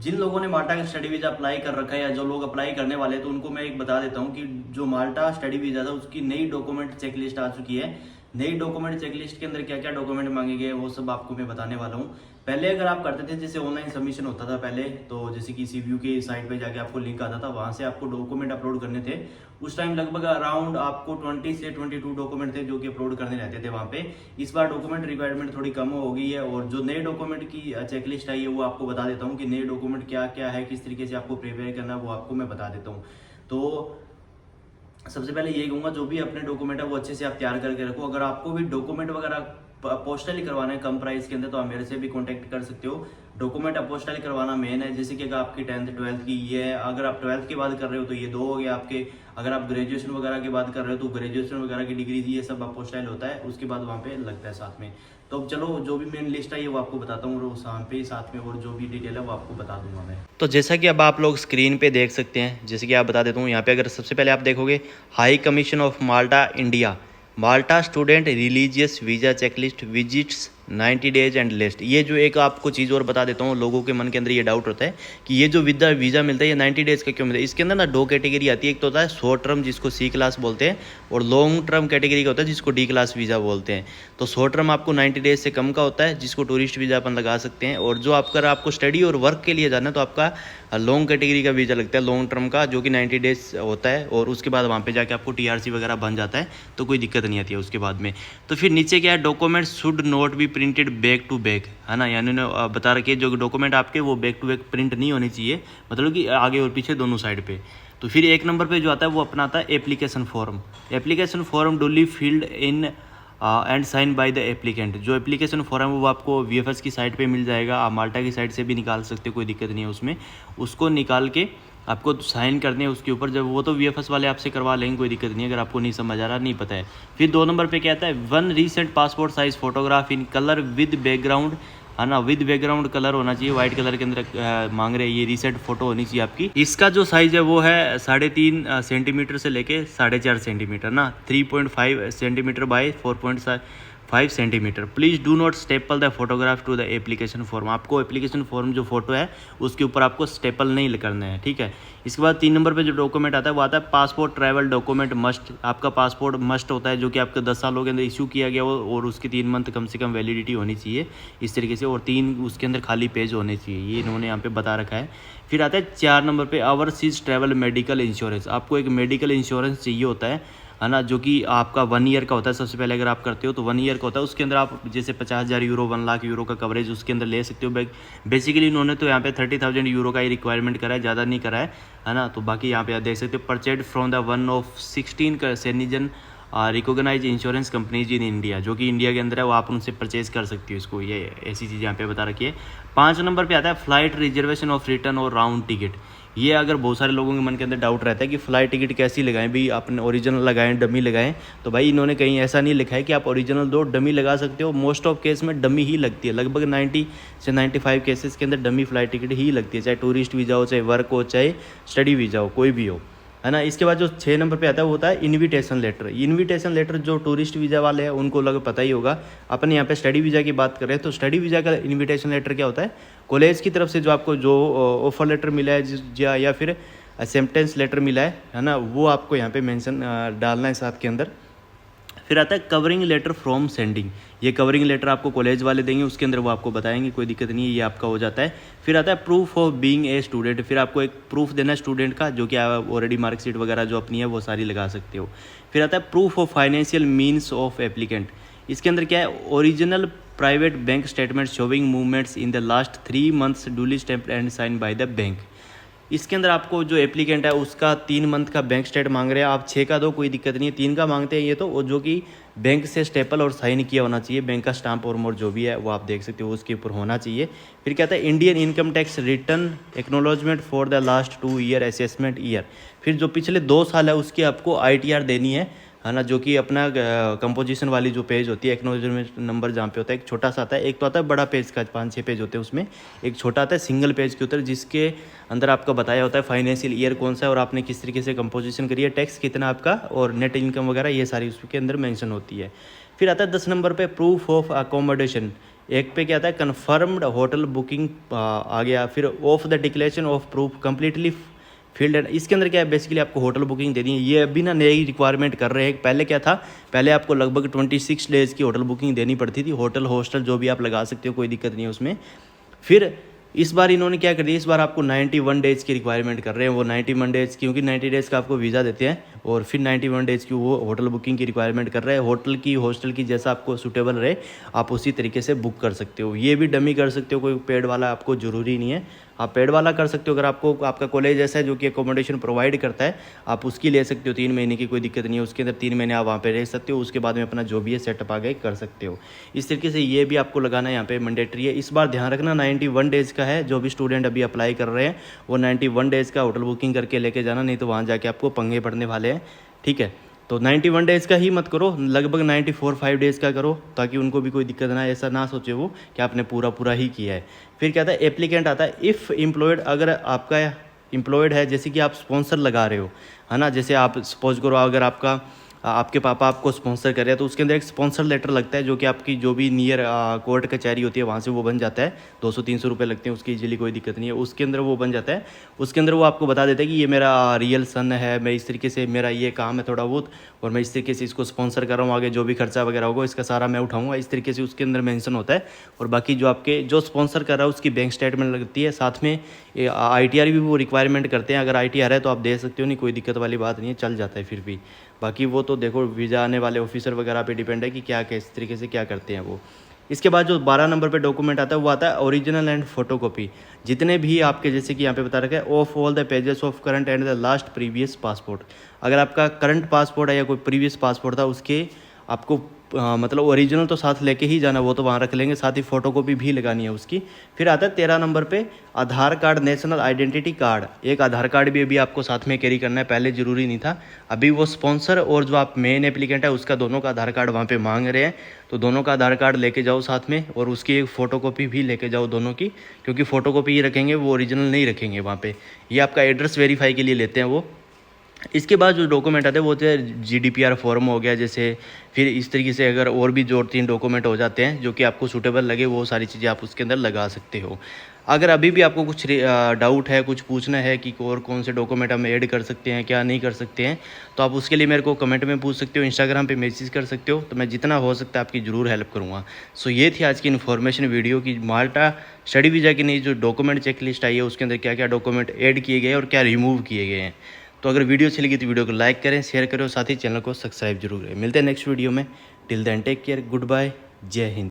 जिन लोगों ने माल्टा का स्टडी वीज़ा अप्लाई कर रखा है या जो लोग अप्लाई करने वाले हैं, तो उनको मैं एक बता देता हूँ कि जो माल्टा स्टडी वीज़ा था उसकी नई डॉक्यूमेंट चेकलिस्ट आ चुकी है। नई डॉक्यूमेंट चेकलिस्ट के अंदर क्या क्या डॉक्यूमेंट मांगे गए वो सब आपको मैं बताने वाला हूँ। पहले अगर आप करते थे जैसे ऑनलाइन सबमिशन होता था पहले, तो जैसे कि सीव्यू की साइट पे जाके आपको लिंक आता था, वहाँ से आपको डॉक्यूमेंट अपलोड करने थे। उस टाइम लगभग अराउंड आपको 20 से 22 डॉक्यूमेंट थे जो कि अपलोड करने रहते थे वहाँ पे। इस बार डॉक्यूमेंट रिक्वायरमेंट थोड़ी कम हो गई है, और जो नए डॉक्यूमेंट की चेकलिस्ट आई है वो आपको बता देता हूँ कि नए डॉक्यूमेंट क्या क्या है, किस तरीके से आपको प्रिपेयर करना है वो आपको मैं बता देता हूँ। तो सबसे पहले यही कहूँगा, जो भी अपने डॉक्यूमेंट है वो अच्छे से आप तैयार करके रखो। अगर आपको भी डॉक्यूमेंट वगैरह पोस्टली करवाना है कम प्राइस के अंदर, तो आप मेरे से भी कांटेक्ट कर सकते हो। डॉक्यूमेंट अपोस्टली करवाना मेन है। जैसे कि अगर आपकी 10th 12th की ये है, अगर आप 12th की बात कर रहे हो तो ये दो हो गए आपके। अगर आप ग्रेजुएशन वगैरह की बात कर रहे हो तो ग्रेजुएशन वगैरह की डिग्री, ये सब अपोस्टाइल होता है, उसके बाद वहाँ पे लगता है साथ में। तो अब चलो, जो भी मेन लिस्ट है ये वो आपको बताता हूँ, और वहाँ पे साथ में और जो भी डिटेल है वो आपको बता दूंगा मैं। तो जैसा कि अब आप लोग स्क्रीन पे देख सकते हैं, जैसे कि आप बता देता हूँ, यहाँ पे अगर सबसे पहले आप देखोगे high commission of Malta India, Malta student religious visa checklist visits 90 days and list. ये जो एक आपको चीज़ और बता देता हूँ, लोगों के मन के अंदर ये डाउट होता है कि ये जो वीज़ा मिलता है ये 90 डेज़ का क्यों मिलता है। इसके अंदर ना दो कैटेगरी आती है, एक तो होता है शॉर्ट टर्म जिसको सी क्लास बोलते हैं, और लॉन्ग टर्म कैटेगरी का होता है जिसको डी क्लास वीज़ा बोलते हैं। तो शॉर्ट टर्म आपको 90 डेज से कम का होता है, जिसको टूरिस्ट वीज़ा अपन लगा सकते हैं, और जो आपको स्टडी और वर्क के लिए जाना है तो आपका लॉन्ग कैटेगरी का वीज़ा लगता है, लॉन्ग टर्म का, जो कि 90 डेज होता है, और उसके बाद वहाँ पे जाके आपको टीआरसी वगैरह बन जाता है, तो कोई दिक्कत नहीं आती है उसके बाद में। तो फिर नीचे क्या है, document should not be printed back to back, है ना, यानी बता रखिए जो डॉक्यूमेंट आपके वो बैक टू बैक प्रिंट नहीं होनी चाहिए, मतलब कि आगे और पीछे दोनों साइड पे। तो फिर एक नंबर पे जो आता है वो अपना आता है application form. Application form duly filled in and sign by the applicant. जो एप्लीकेशन फॉर्म है वो आपको वीएफएस की साइट पे मिल जाएगा, आप माल्टा की साइट से भी निकाल सकते हो, कोई दिक्कत नहीं है उसमें। उसको निकाल के आपको साइन करने हैं उसके ऊपर, जब वो तो वीएफएस वाले आपसे करवा लेंगे, कोई दिक्कत नहीं है अगर आपको नहीं समझ आ रहा, नहीं पता है। फिर 2 नंबर पे क्या आता है, 1 recent passport size photograph in colour with background, है ना, विद बैकग्राउंड कलर होना चाहिए, व्हाइट कलर के अंदर मांग रहे हैं, ये रीसेंट फोटो होनी चाहिए आपकी। इसका जो साइज है वो है 3.5 सेंटीमीटर से लेके 4.5 सेंटीमीटर ना, 3.5 centimetre by 4.5 centimetre. Please do not staple the photograph to the application form. आपको एप्लीकेशन फॉर्म जो फोटो है उसके ऊपर आपको स्टेपल नहीं करना है, ठीक है। इसके बाद 3 नंबर पे जो डॉक्यूमेंट आता है वो आता है पासपोर्ट ट्रैवल डॉक्यूमेंट मस्ट। आपका पासपोर्ट मस्ट होता है, जो कि आपके 10 सालों के अंदर इशू किया गया हो, और उसकी 3 मंथ कम से कम वैलिडिटी होनी चाहिए इस तरीके से, और 3 उसके अंदर खाली पेज होने चाहिए, ये इन्होंने यहाँ पे बता रखा है। फिर आता है 4 नंबर पे ओवरसीज ट्रैवल मेडिकल इंश्योरेंस। आपको एक मेडिकल इंश्योरेंस चाहिए होता है ना, जो कि आपका 1 ईयर का होता है। सबसे पहले अगर आप करते हो तो 1 ईयर का होता है, उसके अंदर आप जैसे 50,000 यूरो 1 लाख यूरो का कवरेज उसके अंदर ले सकते हो। बेसिकली इन्होंने तो यहाँ पे 30,000 यूरो का ही रिक्वायरमेंट करा है, ज़्यादा नहीं करा है ना। तो बाकी यहाँ पे आप देख सकते हो, purchase from the one of 16 citizen recognise insurance companies in India, जो कि इंडिया के अंदर है, वो आप उनसे परचेज कर सकती हो इसको, ये ऐसी चीज़ यहाँ पे बता रखी है। 5 नंबर पे आता है फ्लाइट रिजर्वेशन ऑफ रिटर्न और राउंड टिकट। ये अगर बहुत सारे लोगों के मन के अंदर डाउट रहता है कि फ़्लाइट टिकट कैसी लगाएं, भी अपने ओरिजिनल लगाएं डमी लगाएं, तो भाई इन्होंने कहीं ऐसा नहीं लिखा है कि आप ओरिजिनल दो, डमी लगा सकते हो। मोस्ट ऑफ केस में डमी ही लगती है, लगभग 90 से 95 केसेस के अंदर डमी फ़्लाइट टिकट ही लगती है, चाहे टूरिस्ट वीज़ा हो, चाहे वर्क हो, चाहे स्टडी वीज़ा हो, कोई भी हो, है ना। इसके बाद जो 6 नंबर पे आता है वो होता है इनविटेशन लेटर। इनविटेशन लेटर जो टूरिस्ट वीज़ा वाले हैं उनको लग पता ही होगा। अपन यहाँ पे स्टडी वीज़ा की बात करें तो स्टडी वीज़ा का इनविटेशन लेटर क्या होता है, कॉलेज की तरफ से जो आपको जो ऑफर लेटर मिला है या फिर एक्सेप्टेंस लेटर मिला है ना, वो आपको यहाँ पे मेंशन डालना है साथ के अंदर। फिर आता है कवरिंग लेटर फ्रॉम सेंडिंग। ये कवरिंग लेटर आपको कॉलेज वाले देंगे, उसके अंदर वो आपको बताएंगे, कोई दिक्कत नहीं है, ये आपका हो जाता है। फिर आता है proof of being a student. फिर आपको एक प्रूफ देना है स्टूडेंट का, जो कि आप ऑलरेडी मार्कशीट वगैरह जो अपनी है वो सारी लगा सकते हो। फिर आता है proof of financial means of applicant. इसके अंदर क्या है, original private bank statement showing movements in the last 3 months duly stamped and sign by the bank. इसके अंदर आपको जो एप्लीकेंट है उसका 3 मंथ का बैंक स्टेट मांग रहे हैं, आप 6 का दो, कोई दिक्कत नहीं है, 3 का मांगते हैं ये तो, जो कि बैंक से स्टेपल और साइन किया होना चाहिए, बैंक का स्टाम्प और मोर जो भी है वो आप देख सकते हो उसके ऊपर होना चाहिए। फिर कहता है Indian income tax return acknowledgement for the last 2 year assessment year. फिर जो पिछले 2 साल है उसकी आपको ITR देनी है ना, जो कि अपना कंपोजिशन वाली जो पेज होती है, एक्नोलॉजमेंट नंबर जहाँ पे होता है, एक छोटा सा आता है, एक तो आता है बड़ा पेज का 5-6 पेज होते हैं उसमें, एक छोटा आता है सिंगल पेज के ऊपर, जिसके अंदर आपका बताया होता है फाइनेंशियल ईयर कौन सा है और आपने किस तरीके से कंपोजिशन करी है, टैक्स कितना आपका और नेट इनकम वगैरह, ये सारी उसके अंदर मेंशन होती है। फिर आता है 10 नंबर पे प्रूफ ऑफ अकोमोडेशन। एक पे क्या था, कन्फर्म्ड होटल बुकिंग आ गया, फिर of the declaration of proof completely field and, इसके अंदर क्या है, बेसिकली आपको होटल बुकिंग देनी है। ये अभी ना नई रिक्वायरमेंट कर रहे हैं। पहले क्या था, पहले आपको लगभग 26 डेज़ की होटल बुकिंग देनी पड़ती थी। होटल हॉस्टल जो भी आप लगा सकते हो, कोई दिक्कत नहीं है उसमें। फिर इस बार इन्होंने क्या कर दिया, इस बार आपको 91 डेज़ की रिक्वायरमेंट कर रहे हैं। वो 91 डेज़, क्योंकि 90 डेज़ का आपको वीज़ा देते हैं, और फिर 91 डेज़ की वो होटल बुकिंग की रिक्वायरमेंट कर रहे हैं। होटल की, हॉस्टल की, जैसा आपको सूटेबल रहे आप उसी तरीके से बुक कर सकते हो। ये भी डमी कर सकते हो, कोई पेड वाला आपको ज़रूरी नहीं है। आप पेड वाला कर सकते हो, अगर आपको आपका कॉलेज ऐसा है जो कि एकोमोडेशन प्रोवाइड करता है, आप उसकी ले सकते हो 3 महीने की, कोई दिक्कत नहीं है। उसके अंदर 3 महीने आप वहाँ पे रह सकते हो, उसके बाद में अपना जो भी है सेटअप आगे कर सकते हो। इस तरीके से ये भी आपको लगाना यहाँ पे मैंडेटरी है। इस बार ध्यान रखना 91 डेज़ का है। जो भी स्टूडेंट अभी अप्लाई कर रहे हैं वो 91 डेज़ का होटल बुकिंग करके लेके जाना, नहीं तो वहाँ जाके आपको पंगे पड़ने वाले हैं, ठीक है। तो 91 डेज़ का ही मत करो, लगभग 94-5 डेज़ का करो, ताकि उनको भी कोई दिक्कत ना आए, ऐसा ना सोचे वो कि आपने पूरा ही किया है। फिर क्या आता है, एप्लीकेंट आता है, इफ़ एम्प्लॉयड, अगर आपका एम्प्लॉयड है, जैसे कि आप स्पॉन्सर लगा रहे हो, है ना, जैसे आप सपोज करो अगर आपके पापा आपको स्पॉन्सर कर रहे हैं, तो उसके अंदर एक स्पॉन्सर लेटर लगता है, जो कि आपकी जो भी नियर कोर्ट कचहरी होती है वहाँ से वो बन जाता है। 200-300 रुपये लगते हैं उसकी, इजीली, कोई दिक्कत नहीं है। उसके अंदर वो बन जाता है। उसके अंदर वो आपको बता देता है कि ये मेरा रियल सन है, मैं इस तरीके से, मेरा ये काम है थोड़ा बहुत, और मैं इस तरीके से इसको स्पॉन्सर कर रहा हूँ, आगे जो भी खर्चा वगैरह होगा इसका सारा मैं उठाऊँगा, इस तरीके से उसके अंदर मेंशन होता है। और बाकी जो आपके जो स्पॉन्सर कर रहा है उसकी बैंक स्टेटमेंट लगती है, साथ में ITR भी वो रिक्वायरमेंट करते हैं। अगर ITR है तो आप दे सकते हो, नहीं कोई दिक्कत वाली बात नहीं है, चल जाता है फिर भी। बाकी वो तो देखो वीज़ा आने वाले ऑफिसर वगैरह पे डिपेंड है कि क्या किस तरीके से क्या करते हैं वो। इसके बाद जो 12 नंबर पे डॉक्यूमेंट आता है वो आता है ओरिजिनल एंड फोटोकॉपी। जितने भी आपके, जैसे कि यहाँ पे बता रखा है, of all the pages of current and the last previous passport. अगर आपका करंट पासपोर्ट है या कोई प्रीवियस पासपोर्ट था, उसके आपको मतलब ओरिजिनल तो साथ लेके ही जाना, वो तो वहाँ रख लेंगे, साथ ही फ़ोटोकॉपी भी लगानी है उसकी। फिर आता है 13 नंबर पे आधार कार्ड, नेशनल आइडेंटिटी कार्ड। एक आधार कार्ड भी अभी आपको साथ में कैरी करना है, पहले ज़रूरी नहीं था। अभी वो स्पॉन्सर और जो आप मेन एप्लीकेंट है उसका दोनों का आधार कार्ड वहाँ पे मांग रहे हैं, तो दोनों का आधार कार्ड लेके जाओ साथ में, और उसकी एक फ़ोटोकॉपी भी लेके जाओ दोनों की, क्योंकि फ़ोटोकॉपी ही रखेंगे, वो ओरिजिनल नहीं रखेंगे वहाँ पे। ये आपका एड्रेस वेरीफाई के लिए लेते हैं वो। इसके बाद जो डॉक्यूमेंट आते हैं वो होते हैं GDPR फॉर्म हो गया जैसे। फिर इस तरीके से अगर और भी 2-3 डॉक्यूमेंट हो जाते हैं जो कि आपको सूटेबल लगे, वो सारी चीज़ें आप उसके अंदर लगा सकते हो। अगर अभी भी आपको कुछ डाउट है, कुछ पूछना है कि और कौन से डॉक्यूमेंट हम ऐड कर सकते हैं, क्या नहीं कर सकते हैं, तो आप उसके लिए मेरे को कमेंट में पूछ सकते हो, इंस्टाग्राम पे मैसेज कर सकते हो, तो मैं जितना हो सकता है आपकी ज़रूर हेल्प करूँगा। सो ये थी आज की इन्फॉर्मेशन वीडियो की माल्टा स्टडी वीज़ा की नई जो डॉक्यूमेंट चेकलिस्ट आई है उसके अंदर क्या क्या डॉक्यूमेंट ऐड किए गए और क्या रिमूव किए गए हैं। तो अगर वीडियो अच्छी लगी तो वीडियो को लाइक करें, शेयर करें और साथ ही चैनल को सब्सक्राइब जरूर करें। मिलते हैं नेक्स्ट वीडियो में। Till then take care, good bye, जय हिंद।